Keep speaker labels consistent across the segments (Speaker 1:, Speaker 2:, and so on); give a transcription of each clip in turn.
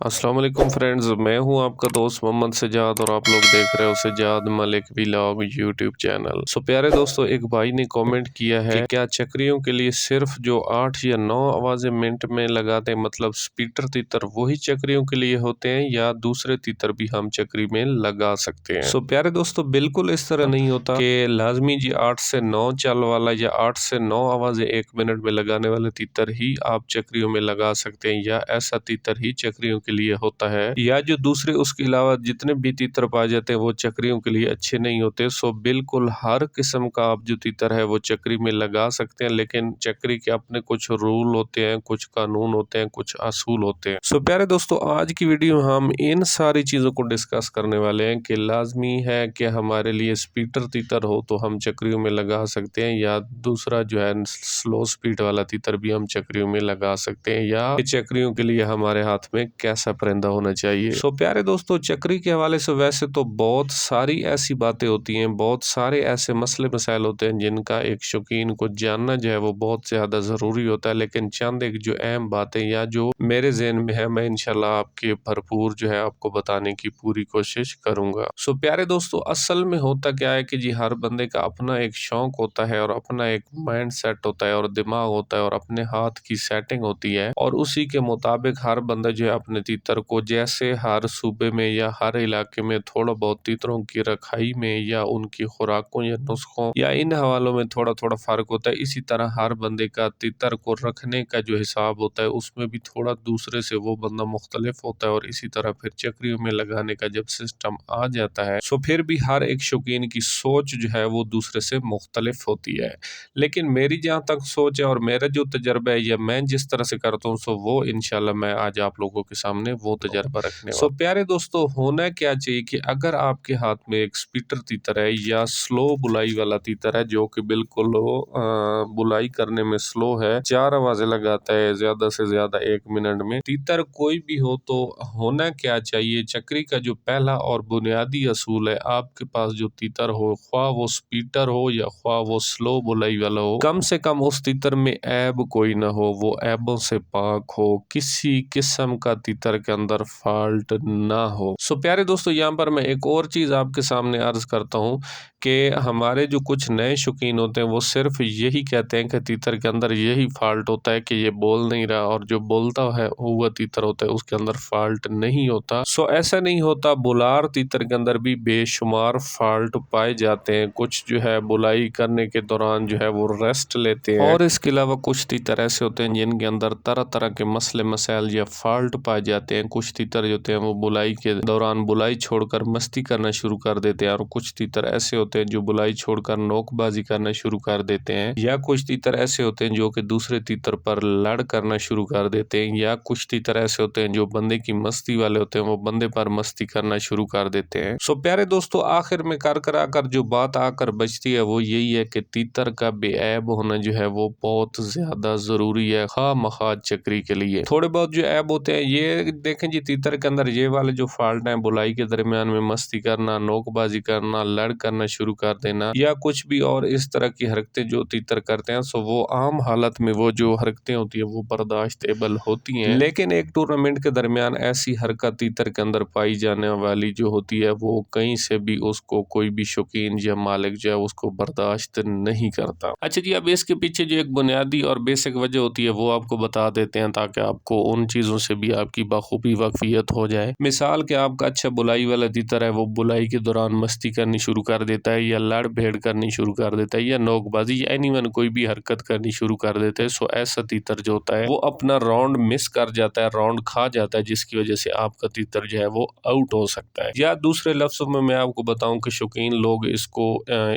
Speaker 1: अस्सलाम वालेकुम फ्रेंड्स, मैं हूं आपका दोस्त मोहम्मद सजाद और आप लोग देख रहे हो Sajad Malik vlog YouTube channel. प्यारे दोस्तों, एक भाई ने कमेंट किया है कि क्या चक्रियों के लिए सिर्फ जो 8 या 9 आवाज़ें मिनट में लगाते हैं, मतलब स्पीटर तीतर, वही चक्रियों के लिए होते हैं या दूसरे तीतर भी हम चक्री में लगा सकते हैं? प्यारे दोस्तों, बिल्कुल इस तरह नहीं होता कि लाजमी जी 8 से 9 चाल वाला या 8 से 9 आवाज़ें 1 मिनट में लगाने वाले तीतर ही आप चक्रियों में लगा सकते हैं या ऐसा तीतर ही चक्रियों के लिए होता है, या जो दूसरे उसके अलावा जितने भी तीतर पाए जाते हैं वो चक्रियों के लिए अच्छे नहीं होते। बिल्कुल हर किस्म का आप जो तीतर है वो चक्री में लगा सकते हैं, लेकिन चक्री के अपने कुछ रूल होते हैं, कुछ कानून होते हैं, कुछ असूल होते हैं। प्यारे दोस्तों, आज की वीडियो में हम इन सारी चीजों को डिस्कस करने वाले हैं कि लाजमी है कि हमारे लिए स्पीटर तीतर हो तो हम चक्रियों में लगा सकते हैं, या दूसरा जो है स्लो स्पीड वाला तीतर भी हम चक्रियों में लगा सकते हैं, या चक्रियों के लिए हमारे हाथ में कैसा परिंदा होना चाहिए। प्यारे दोस्तों, चक्री के हवाले से वैसे तो बहुत सारी ऐसी बातें होती हैं, बहुत सारे ऐसे मसले मसाइल होते हैं जिनका एक शौकीन को जानना जो है वो बहुत ज्यादा जरूरी होता है, लेकिन चंद एक जो अहम बातें या जो मेरे ज़हन में है, मैं इंशाल्लाह आपके भरपूर जो है आपको बताने की पूरी कोशिश करूंगा। प्यारे दोस्तों, असल में होता क्या है कि जी हर बंदे का अपना एक शौक होता है और अपना एक माइंड सेट होता है और दिमाग होता है और अपने हाथ की सेटिंग होती है, और उसी के मुताबिक हर बंदा जो है अपने तीतर को, जैसे हर सूबे में या हर इलाके में थोड़ा बहुत तीतरों की रखाई में या उनकी खुराकों या नुस्खों या इन हवालों में थोड़ा थोड़ा फर्क होता है, इसी तरह हर बंदे का तीतर को रखने का जो हिसाब होता है उसमें भी थोड़ा दूसरे से वो बंदा मुख्तलिफ होता है, और इसी तरह फिर चक्रियों में लगाने का जब सिस्टम आ जाता है फिर भी हर एक शौकीन की सोच जो है वो दूसरे से मुख्तलिफ होती है। लेकिन मेरी जहाँ तक सोच है और मेरा जो तजर्बा है या मैं जिस तरह से करता हूँ वो इंशाल्लाह मैं आज आप लोगों के सामने वो तजर्बा रखने वाला। प्यारे दोस्तों, होना क्या चाहिए कि अगर आपके हाथ में एक स्पीटर तीतर है या स्लो बुलाई वाला तीतर है जो कि बिल्कुल बुलाई करने में स्लो है, 4 आवाजें लगाता है ज्यादा से ज्यादा 1 मिनट में, तीतर कोई भी हो, तो होना क्या चाहिए? चक्री का जो पहला और बुनियादी असूल है, आपके पास जो तीतर हो, ख्वाह वो स्पीटर हो या ख्वाह वो स्लो बुलाई वाला हो, कम से कम उस तीतर में ऐब कोई ना हो, वो ऐबों से पाक हो, किसी किस्म का तीतर के अंदर फॉल्ट ना हो। प्यारे दोस्तों, यहाँ पर मैं एक और चीज आपके सामने अर्ज करता हूँ कि हमारे जो कुछ नए शौकीन होते हैं वो सिर्फ यही कहते हैं कि तीतर के अंदर यही फॉल्ट होता है कि ये बोल नहीं रहा, और जो बोलता है हुआ तीतर होता है उसके अंदर फॉल्ट नहीं होता। ऐसा नहीं होता, बुलार तीतर के अंदर भी बेशुमार फॉल्ट पाए जाते हैं। कुछ जो है बुलाई करने के दौरान जो है वो रेस्ट लेते हैं, और इसके अलावा कुछ तीतर ऐसे होते हैं जिनके अंदर तरह तरह के मसले मसाइल या फॉल्ट पाए जाते हैं। कुछ तीतर जो होते हैं वो बुलाई के दौरान बुलाई छोड़कर मस्ती करना शुरू कर देते हैं, और कुछ तीतर ऐसे होते हैं जो बुलाई छोड़कर नोकबाजी करना शुरू कर देते हैं, या कुछ तीतर ऐसे होते हैं जो कि दूसरे तीतर पर लड़ करना शुरू कर देते हैं, या कुछ तीतर ऐसे होते हैं जो बंदे की मस्ती वाले होते हैं, वो बंदे पर मस्ती करना शुरू कर देते हैं। प्यारे दोस्तों, आखिर में कर कर जो बात आकर बचती है वो यही है कि तीतर का बेऐब होना जो है वो बहुत ज्यादा जरूरी है, खामखा चक्री के लिए। थोड़े बहुत जो ऐब होते हैं, ये देखें जी, तीतर के अंदर ये वाले जो फॉल्ट हैं, बुलाई के दरमियान में मस्ती करना, नोकबाजी करना, लड़ करना शुरू कर देना, या कुछ भी और इस तरह की हरकतें जो तीतर करते हैं, वो आम हालत में वो जो हरकतें होती है वो बर्दाश्तेबल होती हैं। लेकिन एक टूर्नामेंट के दरमियान ऐसी हरकत तीतर के अंदर पाई जाने वाली जो होती है वो कहीं से भी उसको कोई भी शौकीन या मालिक जो है उसको बर्दाश्त नहीं करता। अच्छा जी, अब इसके पीछे जो एक बुनियादी और बेसिक वजह होती है वो आपको बता देते हैं, ताकि आपको उन चीज़ों से भी आपकी बखूबी वाकफियत हो जाए। मिसाल के आपका अच्छा बुलाई वाला तीतर है, वो बुलाई के दौरान मस्ती करनी शुरू कर देता है, या लड़ भेड़ करनी शुरू कर देता है, या नोकबाजी या एनीवन कोई भी हरकत करनी शुरू कर देता है, ऐसा तीतर जो होता है वो अपना राउंड मिस कर जाता है, राउंड खा जाता है, जिसकी वजह से आपका तीतर जो है वो आउट हो सकता है। या दूसरे लफ्जों में मैं आपको बताऊं कि शौकीन लोग इसको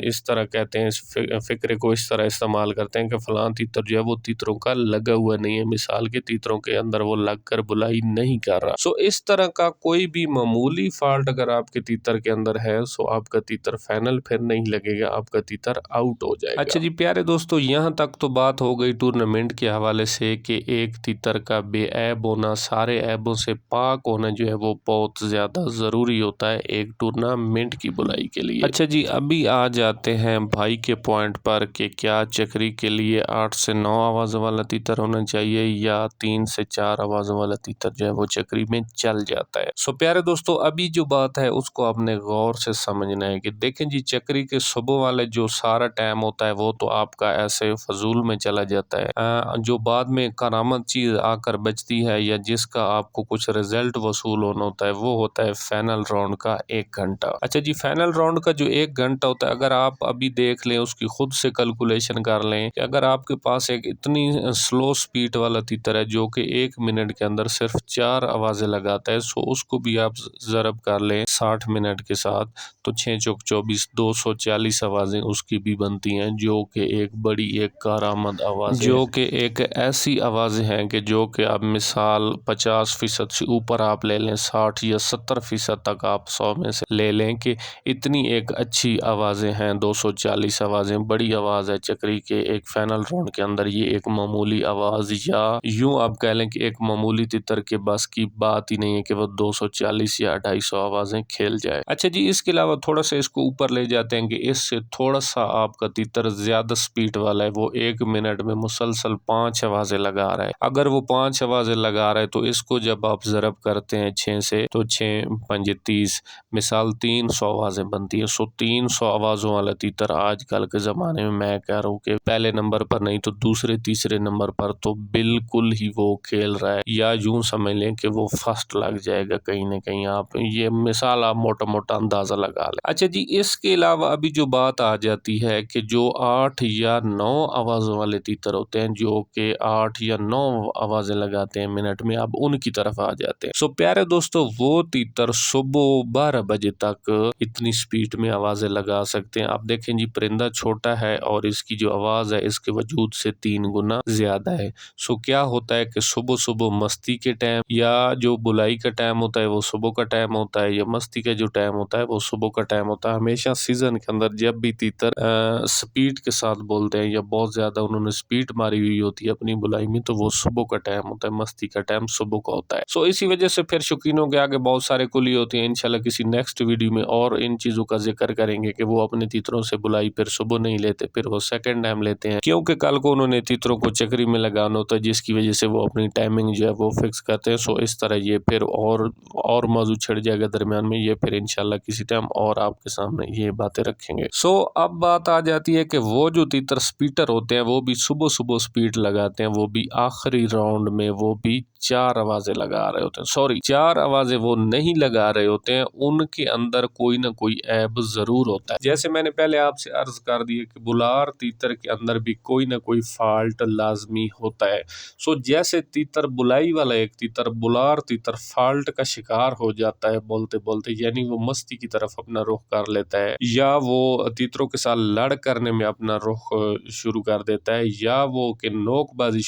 Speaker 1: इस तरह कहते हैं, इस फिक्रे को इस तरह इस्तेमाल करते हैं कि फलां तीतर जो है वो तीतरों का लगा हुआ नहीं है, मिसाल के तीतरों के अंदर वो लग कर बुलाई नहीं कर रहा। इस तरह का कोई भी मामूली फॉल्ट अगर आपके तीतर के अंदर है, आपका तीतर फाइनल फिर नहीं लगेगा, आपका तीतर आउट हो जाएगा। अच्छा जी प्यारे दोस्तों, यहाँ तक तो बात हो गई टूर्नामेंट के हवाले से कि एक तीतर का बेऐब होना, सारे ऐबों से पाक होना जो है वो बहुत ज्यादा जरूरी होता है एक टूर्नामेंट की बुलाई के लिए। अच्छा जी, अभी आ जाते हैं भाई के पॉइंट पर कि क्या चक्री के लिए 8 से 9 आवाज़ वाला तीतर होना चाहिए या 3 से 4 आवाज़ वाला तीतर जो है वो चक्री में चल जाता है। सो प्यारे दोस्तों, अभी जो बात है उसको आपने गौर से समझना है कि देखें जी, चक्री के सुबह वाले जो सारा टाइम होता है वो तो आपका ऐसे फजूल में चला जाता है। जो बाद में करामत चीज आकर बचती है या जिसका आपको कुछ रिजल्ट वसूल होना होता है वो होता है फाइनल राउंड का 1 घंटा। अच्छा जी, फाइनल राउंड का जो 1 घंटा होता है, अगर आप अभी देख लें, उसकी खुद से कैलकुलेशन कर लें कि अगर आपके पास एक इतनी स्लो स्पीड वाला तीतर है जो कि 1 मिनट के अंदर सिर्फ 4 आवाजें लगाता है, सो उसको भी आप ज़रब कर लें 60 मिनट के साथ, तो 6 चौक 24, 240 आवाजें उसकी भी बनती हैं, जो कि एक बड़ी एक कारामद आवाज़, जो कि एक ऐसी आवाज़ें हैं कि जो कि आप मिसाल 50% से ऊपर आप ले लें, 60 या 70% तक आप 100 में से ले लें कि इतनी एक अच्छी आवाज़ें हैं। 240 आवाज़ें, बड़ी आवाज़ है चक्री के एक फाइनल राउंड के अंदर। ये एक मामूली आवाज़ या यूं आप कह लें कि एक मामूली तितर के बस की बात ही नहीं है कि वो 240 या 250 आवाज़ें खेल जाए। अच्छा जी, इसके अलावा थोड़ा सा इसको ऊपर ले जाते हैं कि इससे थोड़ा सा आपका तितर ज़्यादा स्पीड वाला है, वो 1 मिनट में मुसलसल 5 आवाज़ें लगा रहा है। अगर वो 5 आवाज़ें लगा रहा है तो इसको जब आप ज़रब करते हैं 6 से, तो 6 पंजे 30, मिसाल 300 आवाज़ें बनती है। सो 300 आवाज़ों वाला तीतर आजकल के ज़माने में मैं कह रहा हूँ कि पहले नंबर पर नहीं तो दूसरे तीसरे नंबर पर तो बिल्कुल ही वो खेल रहा है, या यूं समझ लें कि वो फर्स्ट लग जाएगा कहीं ना कहीं। आप ये मिसाल आप मोटा मोटा अंदाज़ा लगा लें। अच्छा जी, इसके अलावा अभी जो बात आ जाती है कि जो 8 या 9 आवाज़ों वाले तीतर होते हैं, जो कि 8 या 9 आवाज़ें लगाते हैं मिनट में, अब उनकी तरफ आ जाते हैं। सो प्यारे दोस्तों, वो तीतर सुबह 12 बजे तक इतनी स्पीड में आवाज़ें लगा सकते हैं। आप देखें जी, परिंदा छोटा है और इसकी जो आवाज़ है इसके वजूद से 3 गुना ज़्यादा है। सो क्या होता है कि सुबह सुबह मस्ती के टाइम, या जो बुलाई का टाइम होता है वो सुबह का टाइम होता है, या मस्ती का जो टाइम होता है वो सुबह का टाइम होता है। हमेशा सीजन के अंदर जब भी तीतर स्पीड के साथ बोलते हैं या बहुत ज़्यादा उन्होंने स्पीड मारी हुई होती है अपनी बुलाई में, तो वो सुबह का टाइम होता है, मस्ती का टाइम सुबह का होता है। सो इसी वजह से फिर शौकीनों के आगे बहुत सारे कुली होते हैं। इंशाल्लाह किसी नेक्स्ट वीडियो में और इन चीज़ों का जिक्र करेंगे कि वो अपने तीतरों से बुलाई फिर सुबह नहीं लेते, फिर वो सेकंड टाइम लेते हैं, क्योंकि कल को उन्होंने तीतरों को चक्री में लगाना होता है, जिसकी वजह से वो अपनी टाइमिंग जो है वो फिक्स करते हैं। सो इस तरह ये फिर और मौजू छिड़ जाएगा दरमियान में, ये फिर इंशाल्लाह किसी टाइम और आपके सामने ये बातें रखेंगे। सो अब बात आ जाती है कि वो जो तीतर स्पीटर होते हैं वो भी सुबह सुबह स्पीड लगाते हैं, वो भी आखिरी राउंड में वो भी 4 आवाज़ें लगा रहे होते हैं। सॉरी, 4 आवाज़ें वो नहीं लगा रहे होते हैं, उनके अंदर कोई ना कोई ऐब ज़रूर होता है। जैसे मैंने पहले आपसे अर्ज कर दिया कि बुलार तीतर के अंदर भी कोई ना कोई फॉल्ट लाजमी होता है। सो जैसे तीतर बुलाई वाला एक तीतर, बुलार तीतर फॉल्ट का शिकार हो जाता है बोलते बोलते, यानी वो मस्ती की तरफ अपना रुख कर लेता है, या वो तीतरों के साथ लड़ करने में अपना रुख शुरू कर देता है, या वो कि नोकबाजी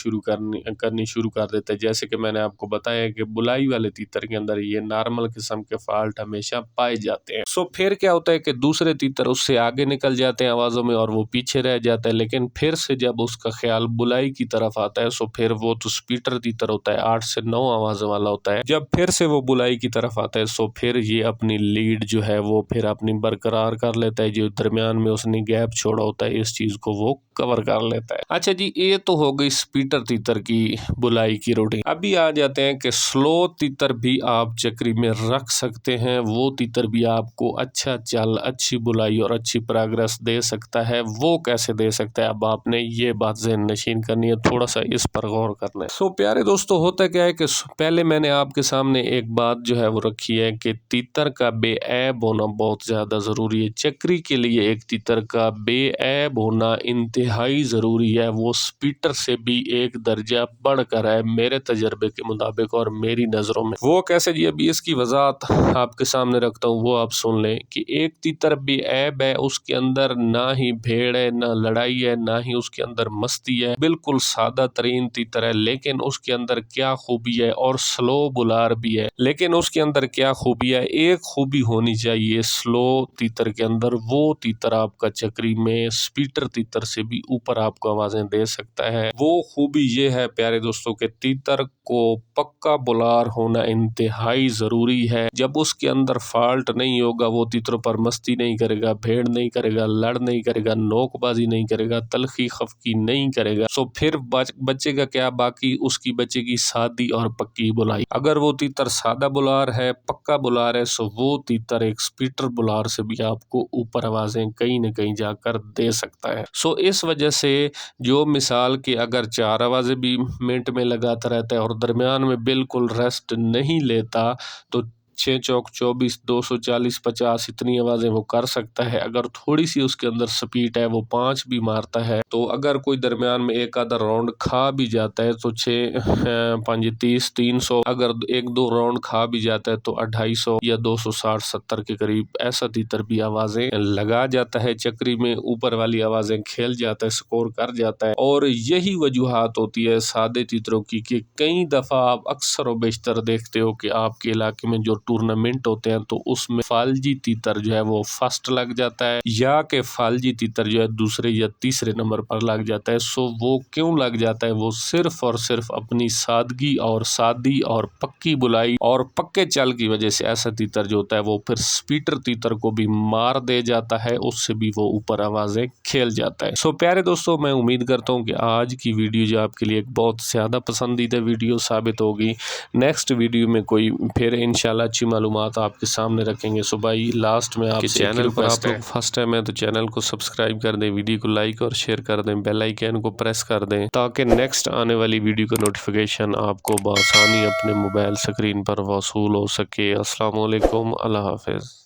Speaker 1: करनी शुरू कर देता है। जैसे कि मैंने आपको बताया कि बुलाई वाले तीतर के अंदर ये नॉर्मल किस्म के फॉल्ट हमेशा पाए जाते हैं। सो फिर क्या होता है कि दूसरे तीतर उससे आगे निकल जाते हैं आवाज़ों में और वो पीछे रह जाता है, लेकिन फिर से जब उसका ख्याल बुलाई की तरफ आता है, सो फिर वो तो स्पीटर तीतर होता है, 8 से 9 आवाज़ों वाला होता है। जब फिर से वो बुलाई की तरफ आता है, सो फिर ये अपनी लीड जो है वो फिर अपनी बरकरार कर लेता है, जो दरमियान में उसने गैप छोड़ा होता है इस चीज़ को वो कवर कर लेता है। अच्छा जी, ये तो हो गई स्पीटर तीतर की बुलाई की रूटीन। अभी आ जाते हैं कि स्लो तीतर भी आप चक्री में रख सकते हैं, वो तीतर भी आपको अच्छा चल, अच्छी बुलाई और अच्छी प्रोग्रेस दे सकता है। वो कैसे दे सकता है, अब आपने ये बात ज़हन नशीन करनी है, थोड़ा सा इस पर गौर करना है। सो प्यारे दोस्तों, होता क्या है कि पहले मैंने आपके सामने एक बात जो है वो रखी है कि तीतर का बेऐब होना बहुत ज़्यादा ज़रूरी है। चक्री के लिए एक तीतर का बेऐब होना इंतहाई ज़रूरी है, वो स्पीटर से भी एक दर्जा बढ़कर है मेरे तजर्बे के मुताबिक और मेरी नज़रों में। वो कैसे जी, अभी इसकी वजाहत आपके सामने रखता हूँ, वो आप सुन लें कि एक तीतर बेऐब है, उसके अंदर ना ही भेड़ है, ना लड़ाई है, ना ही उसके अंदर मस्ती है, बिल्कुल सादा तरीन तीतर है, लेकिन उसके अंदर क्या खूबी है, और स्लो बुलार भी है, लेकिन उसके अंदर क्या खूबी है, एक खूबी होनी चाहिए स्लो तीतर के अंदर, वो तीतर आपका चक्री में स्पीटर तीतर से भी ऊपर आपको आवाज़ें दे सकता है। वो खूबी ये है प्यारे दोस्तों के तीतर आपको पक्का बुलार होना इंतहाई ज़रूरी है। जब उसके अंदर फॉल्ट नहीं होगा, वो तीतरों पर मस्ती नहीं करेगा, भेड़ नहीं करेगा, लड़ नहीं करेगा, नोकबाजी नहीं करेगा, तलखी खफकी नहीं करेगा, सो फिर बचेगा क्या? बाकी उसकी बचेगी सादी और पक्की बुलाई। अगर वो तीतर सादा बुलार है, पक्का बुलार है, सो वो तीतर एक स्पीटर बुलार से भी आपको ऊपर आवाज़ें कहीं न कहीं जाकर दे सकता है। सो इस वजह से जो मिसाल कि अगर 4 आवाज़ें भी मिनट में लगाता रहता है और दरमियान में बिल्कुल रेस्ट नहीं लेता, तो 6 चौक 24, 240, 50 इतनी आवाज़ें वो कर सकता है। अगर थोड़ी सी उसके अंदर स्पीड है, वो 5 भी मारता है। तो अगर कोई दरमियान में एक आधा राउंड खा भी जाता है तो 6 5 30 300, अगर 1-2 राउंड खा भी जाता है तो 250 या 260-70 के करीब ऐसा तीतर भी आवाज़ें लगा जाता है। चक्री में ऊपर वाली आवाज़ें खेल जाता है, स्कोर कर जाता है। और यही वजूहात होती है सादे तीतरों की कि कई दफ़ा आप अक्सर व बेशतर देखते हो कि आपके इलाके में जो टूर्नामेंट होते हैं तो उसमें फालजी तीतर जो है वो फर्स्ट लग जाता है, या कि फालजी तीतर जो है दूसरे या तीसरे नंबर पर लग जाता है। सो वो क्यों लग जाता है? वो सिर्फ और सिर्फ अपनी सादगी और सादी और पक्की बुलाई और पक्के चाल की वजह से ऐसा तीतर जो होता है वो फिर स्पीटर तीतर को भी मार दे जाता है, उससे भी वो ऊपर आवाज़ें खेल जाता है। सो प्यारे दोस्तों, मैं उम्मीद करता हूँ कि आज की वीडियो जो आपके लिए एक बहुत ज़्यादा पसंदीदा वीडियो साबित होगी। नेक्स्ट वीडियो में कोई फिर इंशाल्लाह अच्छी मालूमात आपके सामने रखेंगे। सो भाई लास्ट में आपके चैनल पर आप लोग फर्स्ट टाइम है तो चैनल को सब्सक्राइब कर दें, वीडियो को लाइक और शेयर कर दें, बेल आइकन को प्रेस कर दें ताकि नेक्स्ट आने वाली वीडियो का नोटिफिकेशन आपको बआसानी अपने मोबाइल स्क्रीन पर वसूल हो सके। अस्सलाम वालेकुम, अल्लाह हाफिज़।